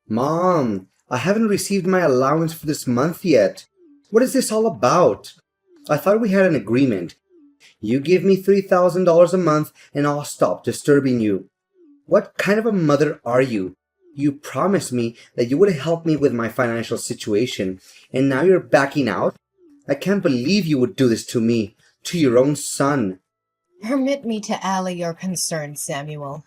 Mom, I haven't received my allowance for this month yet. What is this all about? I thought we had an agreement. You give me $3,000 a month and I'll stop disturbing you. What kind of a mother are you? You promised me that you would help me with my financial situation, and now you're backing out? I can't believe you would do this to me, to your own son. Permit me to allay your concerns, Samuel.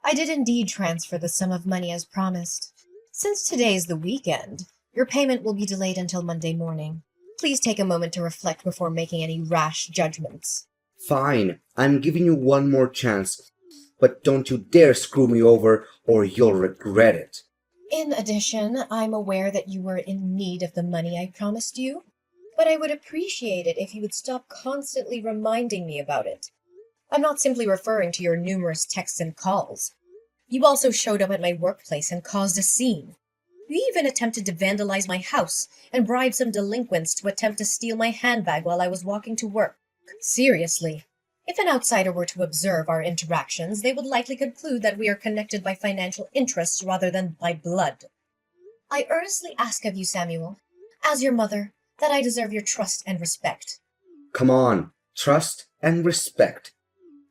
I did indeed transfer the sum of money as promised. Since today is the weekend, your payment will be delayed until Monday morning. Please take a moment to reflect before making any rash judgments. Fine, I'm giving you one more chance, but don't you dare screw me over or you'll regret it. In addition, I'm aware that you were in need of the money I promised you, but I would appreciate it if you would stop constantly reminding me about it. I'm not simply referring to your numerous texts and calls. You also showed up at my workplace and caused a scene. You even attempted to vandalize my house and bribe some delinquents to attempt to steal my handbag while I was walking to work. Seriously, if an outsider were to observe our interactions, they would likely conclude that we are connected by financial interests rather than by blood. I earnestly ask of you, Samuel, as your mother, that I deserve your trust and respect. Come on, trust and respect.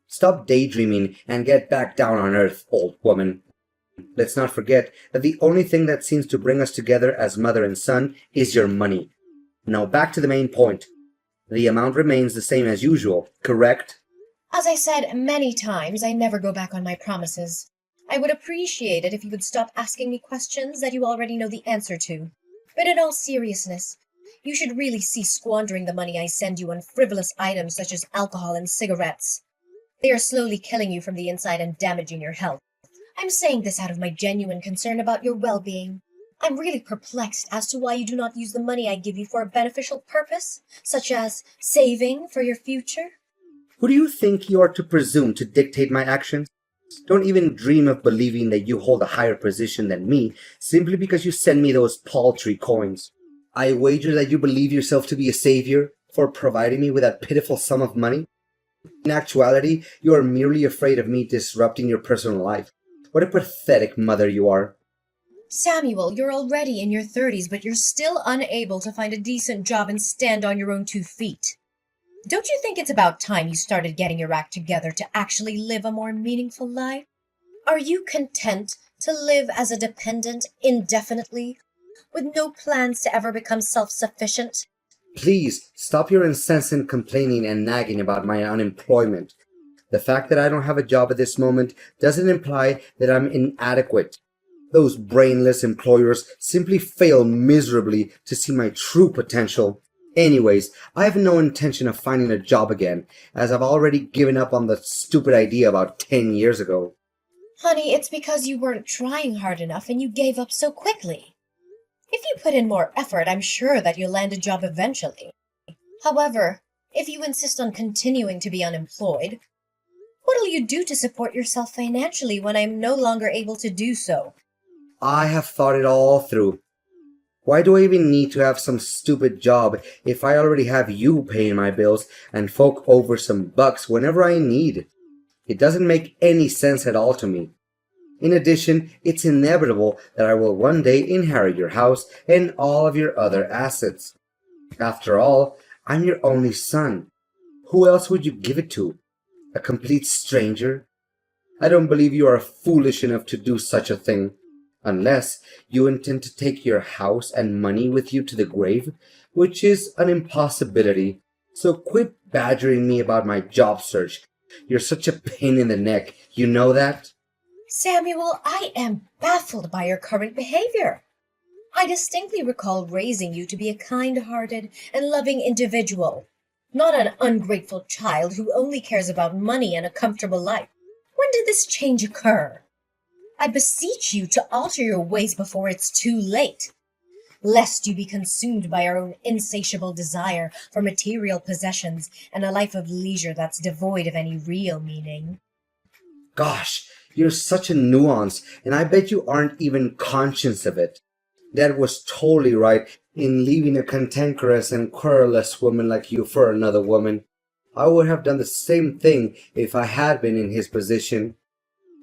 Stop daydreaming and get back down on earth, old woman. Let's not forget that the only thing that seems to bring us together as mother and son is your money. Now back to the main point. The amount remains the same as usual, correct? As I said many times, I never go back on my promises. I would appreciate it if you would stop asking me questions that you already know the answer to. But in all seriousness, you should really cease squandering the money I send you on frivolous items such as alcohol and cigarettes. They are slowly killing you from the inside and damaging your health. I'm saying this out of my genuine concern about your well-being. I'm really perplexed as to why you do not use the money I give you for a beneficial purpose, such as saving for your future. Who do you think you are to presume to dictate my actions? Don't even dream of believing that you hold a higher position than me simply because you send me those paltry coins. I wager that you believe yourself to be a savior for providing me with that pitiful sum of money. In actuality, you are merely afraid of me disrupting your personal life. What a pathetic mother you are. Samuel, you're already in your 30s, but you're still unable to find a decent job and stand on your own 2 feet. Don't you think it's about time you started getting your act together to actually live a more meaningful life? Are you content to live as a dependent indefinitely, with no plans to ever become self-sufficient? Please stop your incessant complaining and nagging about my unemployment. The fact that I don't have a job at this moment doesn't imply that I'm inadequate. Those brainless employers simply fail miserably to see my true potential. Anyways, I have no intention of finding a job again, as I've already given up on the stupid idea about 10 years ago. Honey, it's because you weren't trying hard enough and you gave up so quickly. If you put in more effort, I'm sure that you'll land a job eventually. However, if you insist on continuing to be unemployed, what'll you do to support yourself financially when I'm no longer able to do so? I have thought it all through. Why do I even need to have some stupid job if I already have you paying my bills and fork over some bucks whenever I need? It doesn't make any sense at all to me. In addition, it's inevitable that I will one day inherit your house and all of your other assets. After all, I'm your only son. Who else would you give it to? A complete stranger? I don't believe you are foolish enough to do such a thing. Unless you intend to take your house and money with you to the grave, which is an impossibility. So quit badgering me about my job search. You're such a pain in the neck, you know that? Samuel, I am baffled by your current behavior. I distinctly recall raising you to be a kind-hearted and loving individual, not an ungrateful child who only cares about money and a comfortable life. When did this change occur? I beseech you to alter your ways before it's too late, lest you be consumed by our own insatiable desire for material possessions and a life of leisure that's devoid of any real meaning. Gosh, you're such a nuance, and I bet you aren't even conscious of it. Dad was totally right in leaving a cantankerous and querulous woman like you for another woman. I would have done the same thing if I had been in his position.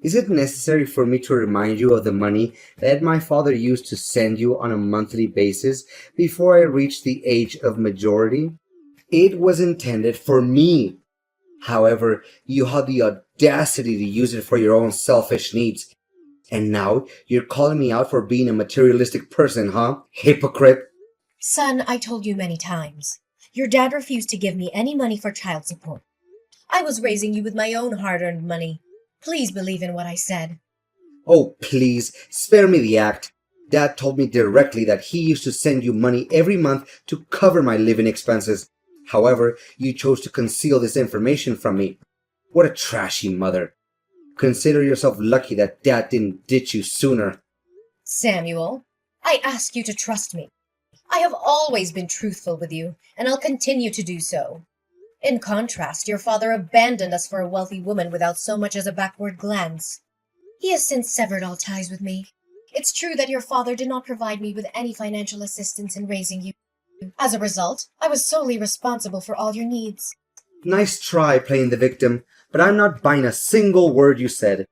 Is it necessary for me to remind you of the money that my father used to send you on a monthly basis before I reached the age of majority? It was intended for me. However, you had the audacity to use it for your own selfish needs. And now you're calling me out for being a materialistic person, huh? Hypocrite. Son, I told you many times. Your dad refused to give me any money for child support. I was raising you with my own hard-earned money. Please believe in what I said. Oh, please, spare me the act. Dad told me directly that he used to send you money every month to cover my living expenses. However, you chose to conceal this information from me. What a trashy mother. Consider yourself lucky that Dad didn't ditch you sooner. Samuel, I ask you to trust me. I have always been truthful with you, and I'll continue to do so. In contrast, your father abandoned us for a wealthy woman without so much as a backward glance. He has since severed all ties with me. It's true that your father did not provide me with any financial assistance in raising you. As a result, I was solely responsible for all your needs. Nice try playing the victim, but I'm not buying a single word you said.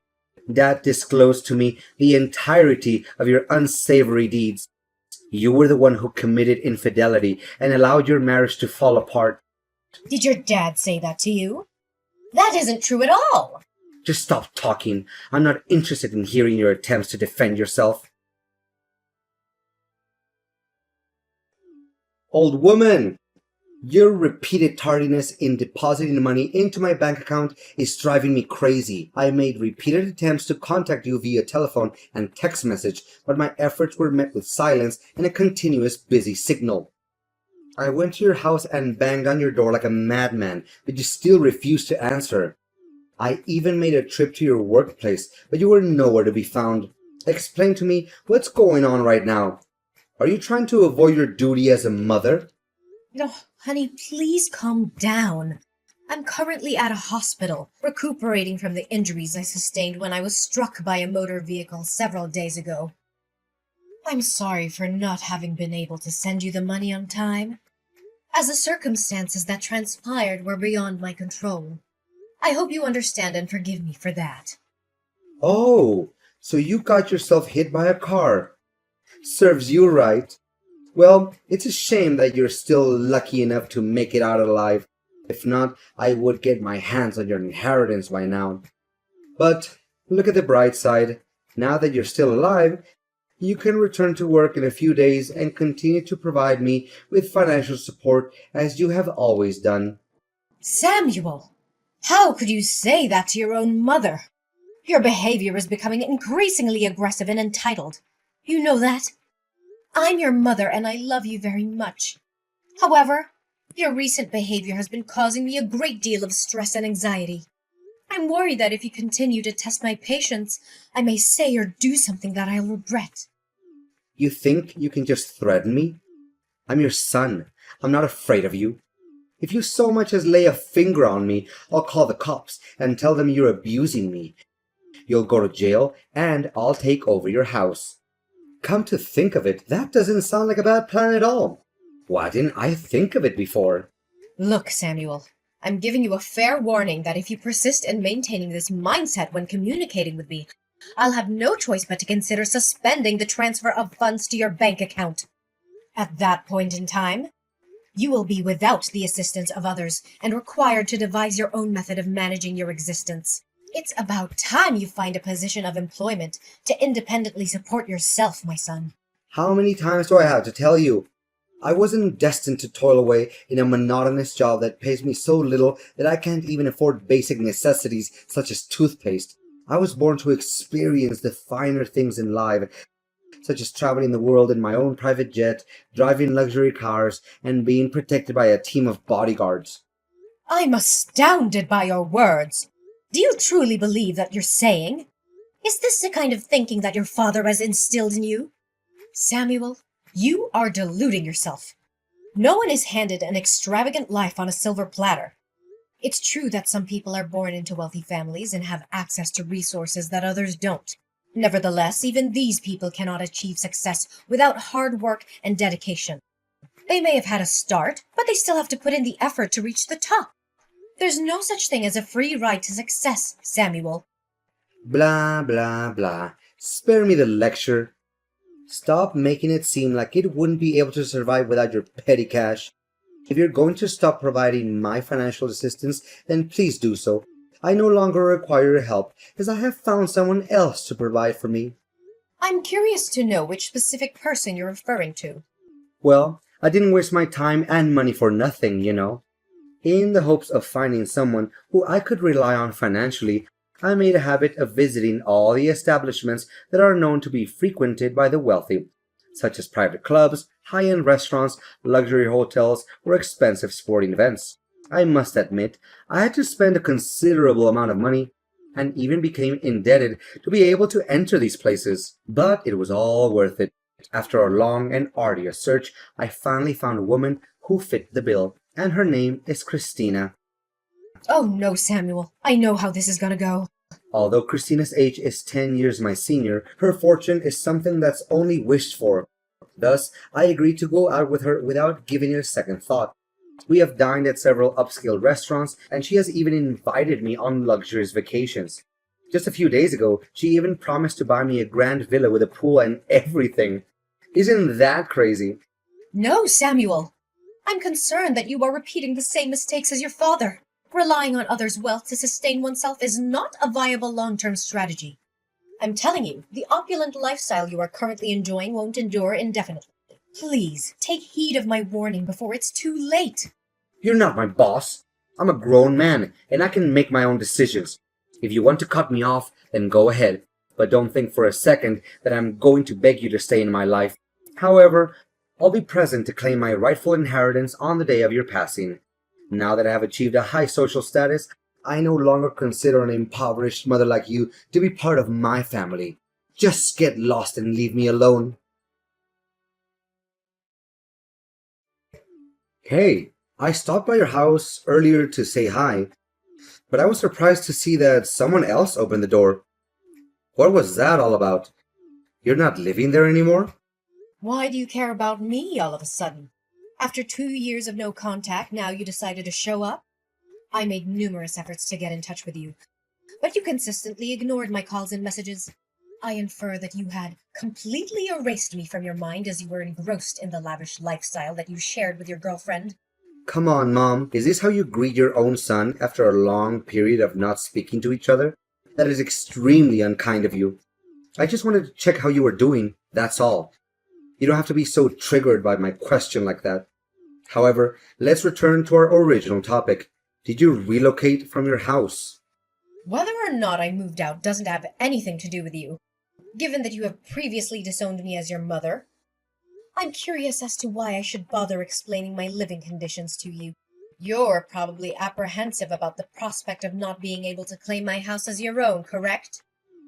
Dad disclosed to me the entirety of your unsavory deeds. You were the one who committed infidelity and allowed your marriage to fall apart. Did your dad say that to you? That isn't true at all. Just stop talking. I'm not interested in hearing your attempts to defend yourself. Old woman! Your repeated tardiness in depositing money into my bank account is driving me crazy. I made repeated attempts to contact you via telephone and text message, but my efforts were met with silence and a continuous busy signal. I went to your house and banged on your door like a madman, but you still refused to answer. I even made a trip to your workplace, but you were nowhere to be found. Explain to me what's going on right now. Are you trying to avoid your duty as a mother? Oh, honey, please calm down. I'm currently at a hospital, recuperating from the injuries I sustained when I was struck by a motor vehicle several days ago. I'm sorry for not having been able to send you the money on time, as the circumstances that transpired were beyond my control. I hope you understand and forgive me for that. Oh, so you got yourself hit by a car. Serves you right. Well, it's a shame that you're still lucky enough to make it out alive. If not, I would get my hands on your inheritance by now. But look at the bright side. Now that you're still alive, you can return to work in a few days and continue to provide me with financial support as you have always done. Samuel, how could you say that to your own mother? Your behavior is becoming increasingly aggressive and entitled. You know that? I'm your mother and I love you very much. However, your recent behavior has been causing me a great deal of stress and anxiety. I'm worried that if you continue to test my patience, I may say or do something that I'll regret. You think you can just threaten me? I'm your son. I'm not afraid of you. If you so much as lay a finger on me, I'll call the cops and tell them you're abusing me. You'll go to jail and I'll take over your house. Come to think of it, that doesn't sound like a bad plan at all. Why didn't I think of it before? Look, Samuel, I'm giving you a fair warning that if you persist in maintaining this mindset when communicating with me, I'll have no choice but to consider suspending the transfer of funds to your bank account. At that point in time, you will be without the assistance of others and required to devise your own method of managing your existence. It's about time you find a position of employment to independently support yourself, my son. How many times do I have to tell you? I wasn't destined to toil away in a monotonous job that pays me so little that I can't even afford basic necessities such as toothpaste. I was born to experience the finer things in life, such as traveling the world in my own private jet, driving luxury cars, and being protected by a team of bodyguards. I'm astounded by your words. Do you truly believe that you're saying? Is this the kind of thinking that your father has instilled in you? Samuel, you are deluding yourself. No one is handed an extravagant life on a silver platter. It's true that some people are born into wealthy families and have access to resources that others don't. Nevertheless, even these people cannot achieve success without hard work and dedication. They may have had a start, but they still have to put in the effort to reach the top. There's no such thing as a free ride to success, Samuel. Blah, blah, blah. Spare me the lecture. Stop making it seem like it wouldn't be able to survive without your petty cash. If you're going to stop providing my financial assistance, then please do so. I no longer require your help, as I have found someone else to provide for me. I'm curious to know which specific person you're referring to. Well, I didn't waste my time and money for nothing, you know. In the hopes of finding someone who I could rely on financially, I made a habit of visiting all the establishments that are known to be frequented by the wealthy, such as private clubs, high-end restaurants, luxury hotels, or expensive sporting events. I must admit, I had to spend a considerable amount of money and even became indebted to be able to enter these places. But it was all worth it. After a long and arduous search, I finally found a woman who fit the bill, and her name is Christina. Oh no, Samuel. I know how this is gonna go. Although Christina's age is 10 years my senior, her fortune is something that's only wished for. Thus, I agreed to go out with her without giving it a second thought. We have dined at several upscale restaurants, and she has even invited me on luxurious vacations. Just a few days ago, she even promised to buy me a grand villa with a pool and everything. Isn't that crazy? No, Samuel. I'm concerned that you are repeating the same mistakes as your father. Relying on others' wealth to sustain oneself is not a viable long-term strategy. I'm telling you, the opulent lifestyle you are currently enjoying won't endure indefinitely. Please, take heed of my warning before it's too late. You're not my boss. I'm a grown man, and I can make my own decisions. If you want to cut me off, then go ahead. But don't think for a second that I'm going to beg you to stay in my life. However, I'll be present to claim my rightful inheritance on the day of your passing. Now that I have achieved a high social status, I no longer consider an impoverished mother like you to be part of my family. Just get lost and leave me alone. Hey, I stopped by your house earlier to say hi, but I was surprised to see that someone else opened the door. What was that all about? You're not living there anymore? Why do you care about me all of a sudden? After 2 years of no contact, now you decided to show up? I made numerous efforts to get in touch with you, but you consistently ignored my calls and messages. I infer that you had completely erased me from your mind as you were engrossed in the lavish lifestyle that you shared with your girlfriend. Come on, Mom. Is this how you greet your own son after a long period of not speaking to each other? That is extremely unkind of you. I just wanted to check how you were doing, that's all. You don't have to be so triggered by my question like that. However, let's return to our original topic. Did you relocate from your house? Whether or not I moved out doesn't have anything to do with you, given that you have previously disowned me as your mother. I'm curious as to why I should bother explaining my living conditions to you. You're probably apprehensive about the prospect of not being able to claim my house as your own, correct?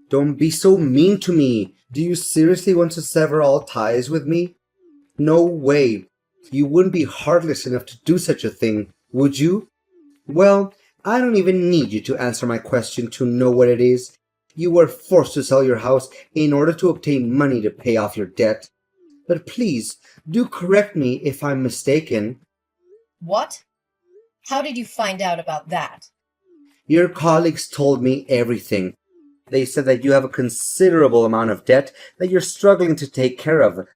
Don't be so mean to me. Do you seriously want to sever all ties with me? No way. You wouldn't be heartless enough to do such a thing, would you? Well, I don't even need you to answer my question to know what it is. You were forced to sell your house in order to obtain money to pay off your debt. But please, do correct me if I'm mistaken. What? How did you find out about that? Your colleagues told me everything. They said that you have a considerable amount of debt that you're struggling to take care of.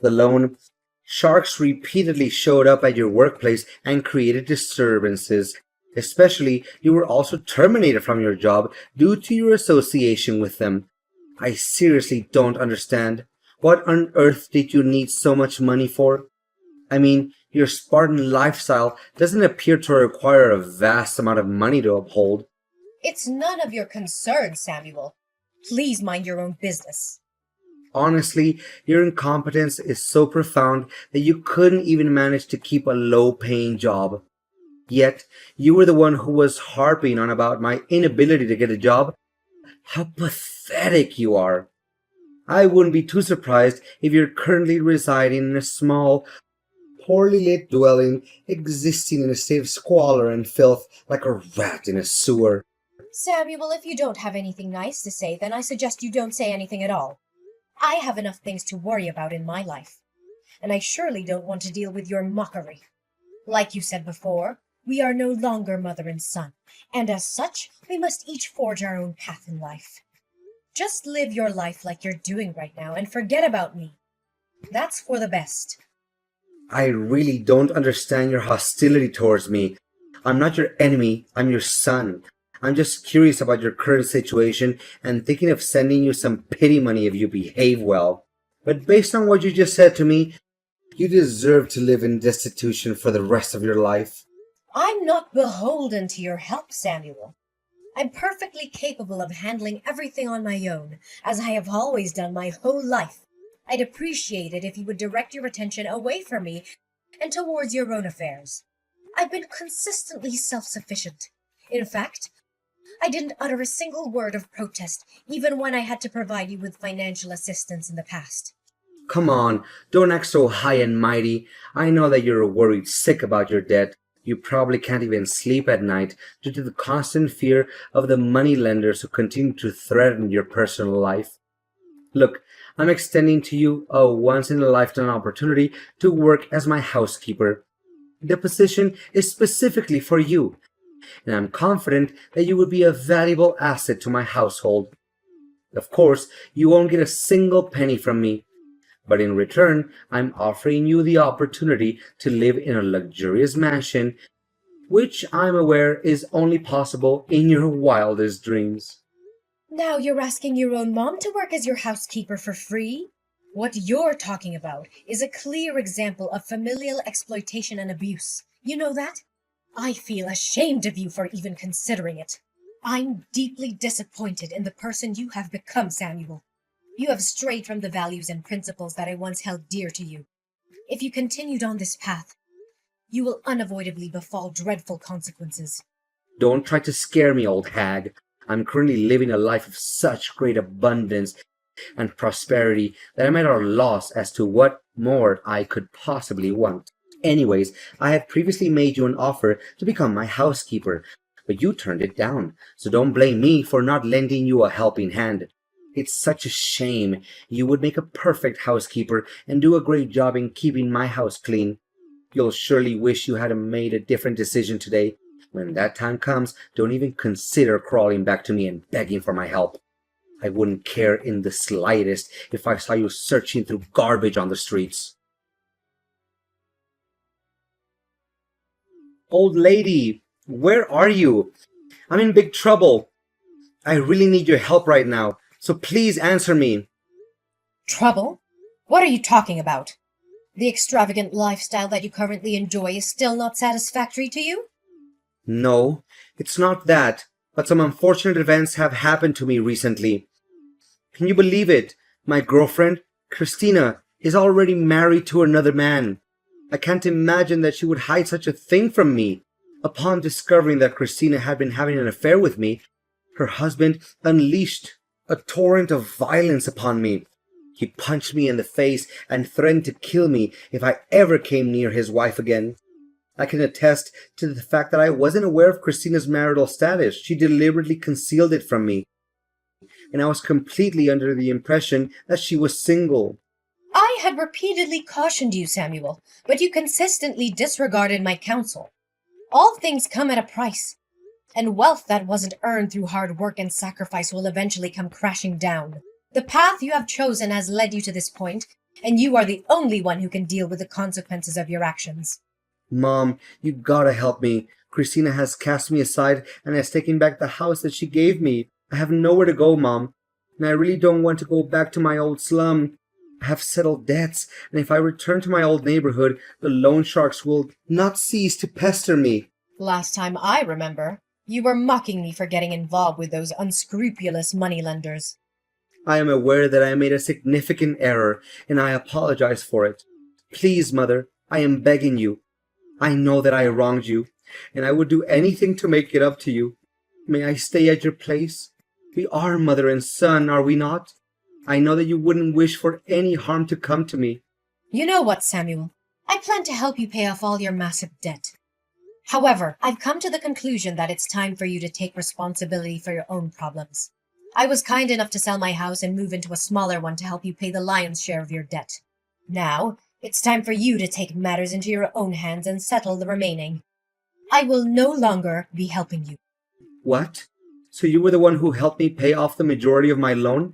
The loan sharks repeatedly showed up at your workplace and created disturbances. Especially, you were also terminated from your job due to your association with them. I seriously don't understand. What on earth did you need so much money for? I mean, your Spartan lifestyle doesn't appear to require a vast amount of money to uphold. It's none of your concern, Samuel. Please mind your own business. Honestly, your incompetence is so profound that you couldn't even manage to keep a low-paying job. Yet, you were the one who was harping on about my inability to get a job. How pathetic you are. I wouldn't be too surprised if you're currently residing in a small, poorly lit dwelling, existing in a state of squalor and filth like a rat in a sewer. Samuel, if you don't have anything nice to say, then I suggest you don't say anything at all. I have enough things to worry about in my life, and I surely don't want to deal with your mockery. Like you said before, we are no longer mother and son, and as such, we must each forge our own path in life. Just live your life like you're doing right now and forget about me. That's for the best. I really don't understand your hostility towards me. I'm not your enemy, I'm your son. I'm just curious about your current situation and thinking of sending you some pity money if you behave well. But based on what you just said to me, you deserve to live in destitution for the rest of your life. I'm not beholden to your help, Samuel. I'm perfectly capable of handling everything on my own, as I have always done my whole life. I'd appreciate it if you would direct your attention away from me and towards your own affairs. I've been consistently self-sufficient. In fact, I didn't utter a single word of protest, even when I had to provide you with financial assistance in the past. Come on, don't act so high and mighty. I know that you're worried sick about your debt. You probably can't even sleep at night due to the constant fear of the money lenders who continue to threaten your personal life. Look, I'm extending to you a once-in-a-lifetime opportunity to work as my housekeeper. The position is specifically for you, and I'm confident that you would be a valuable asset to my household. Of course, you won't get a single penny from me, but in return, I'm offering you the opportunity to live in a luxurious mansion, which I'm aware is only possible in your wildest dreams. Now you're asking your own mom to work as your housekeeper for free? What you're talking about is a clear example of familial exploitation and abuse. You know that? I feel ashamed of you for even considering it. I'm deeply disappointed in the person you have become, Samuel. You have strayed from the values and principles that I once held dear to you. If you continued on this path, you will unavoidably befall dreadful consequences. Don't try to scare me, old hag. I'm currently living a life of such great abundance and prosperity that I'm at a loss as to what more I could possibly want. Anyways, I had previously made you an offer to become my housekeeper, but you turned it down, so don't blame me for not lending you a helping hand. It's such a shame. You would make a perfect housekeeper and do a great job in keeping my house clean. You'll surely wish you had made a different decision today. When that time comes, don't even consider crawling back to me and begging for my help. I wouldn't care in the slightest if I saw you searching through garbage on the streets. Old lady, where are you? I'm in big trouble. I really need your help right now, so please answer me. Trouble? What are you talking about? The extravagant lifestyle that you currently enjoy is still not satisfactory to you? No, it's not that, but some unfortunate events have happened to me recently. Can you believe it? My girlfriend, Christina, is already married to another man. I can't imagine that she would hide such a thing from me. Upon discovering that Christina had been having an affair with me, her husband unleashed a torrent of violence upon me. He punched me in the face and threatened to kill me if I ever came near his wife again. I can attest to the fact that I wasn't aware of Christina's marital status. She deliberately concealed it from me, and I was completely under the impression that she was single. I had repeatedly cautioned you, Samuel, but you consistently disregarded my counsel. All things come at a price, and wealth that wasn't earned through hard work and sacrifice will eventually come crashing down. The path you have chosen has led you to this point, and you are the only one who can deal with the consequences of your actions. Mom, you gotta help me. Christina has cast me aside and has taken back the house that she gave me. I have nowhere to go, Mom, and I really don't want to go back to my old slum. I have settled debts, and if I return to my old neighborhood, the loan sharks will not cease to pester me. Last time I remember, you were mocking me for getting involved with those unscrupulous moneylenders. I am aware that I made a significant error, and I apologize for it. Please, Mother, I am begging you. I know that I wronged you, and I would do anything to make it up to you. May I stay at your place? We are mother and son, are we not? I know that you wouldn't wish for any harm to come to me. You know what, Samuel? I plan to help you pay off all your massive debt. However, I've come to the conclusion that it's time for you to take responsibility for your own problems. I was kind enough to sell my house and move into a smaller one to help you pay the lion's share of your debt. Now, it's time for you to take matters into your own hands and settle the remaining. I will no longer be helping you. What? So you were the one who helped me pay off the majority of my loan?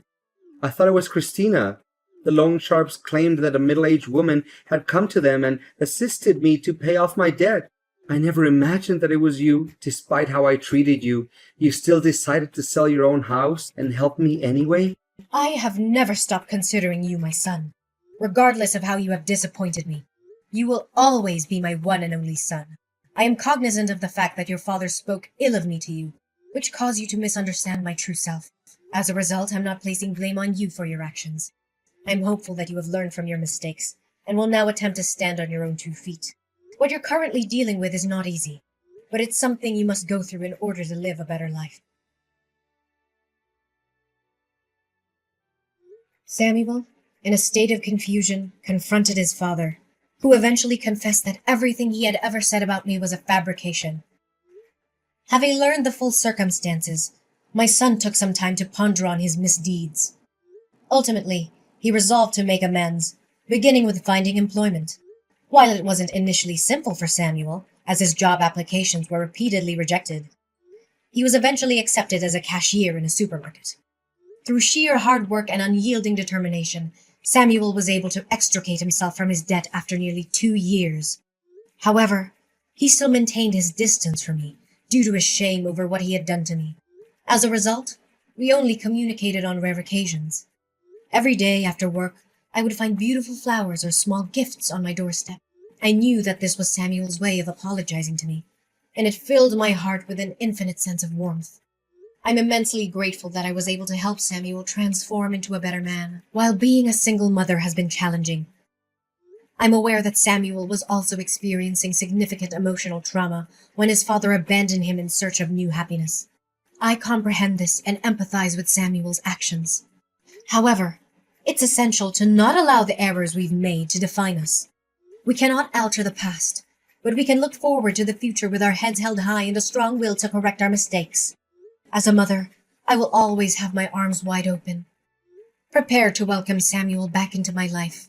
I thought it was Christina. The loan sharps claimed that a middle-aged woman had come to them and assisted me to pay off my debt. I never imagined that it was you. Despite how I treated you, you still decided to sell your own house and help me anyway? I have never stopped considering you my son. Regardless of how you have disappointed me, you will always be my one and only son. I am cognizant of the fact that your father spoke ill of me to you, which caused you to misunderstand my true self. As a result, I'm not placing blame on you for your actions. I'm hopeful that you have learned from your mistakes and will now attempt to stand on your own 2 feet. What you're currently dealing with is not easy, but it's something you must go through in order to live a better life. Samuel, in a state of confusion, confronted his father, who eventually confessed that everything he had ever said about me was a fabrication. Having learned the full circumstances, my son took some time to ponder on his misdeeds. Ultimately, he resolved to make amends, beginning with finding employment. While it wasn't initially simple for Samuel, as his job applications were repeatedly rejected, he was eventually accepted as a cashier in a supermarket. Through sheer hard work and unyielding determination, Samuel was able to extricate himself from his debt after nearly 2 years. However, he still maintained his distance from me, due to his shame over what he had done to me. As a result, we only communicated on rare occasions. Every day after work, I would find beautiful flowers or small gifts on my doorstep. I knew that this was Samuel's way of apologizing to me, and it filled my heart with an infinite sense of warmth. I'm immensely grateful that I was able to help Samuel transform into a better man. While being a single mother has been challenging, I'm aware that Samuel was also experiencing significant emotional trauma when his father abandoned him in search of new happiness. I comprehend this and empathize with Samuel's actions. However, it's essential to not allow the errors we've made to define us. We cannot alter the past, but we can look forward to the future with our heads held high and a strong will to correct our mistakes. As a mother, I will always have my arms wide open, prepared to welcome Samuel back into my life.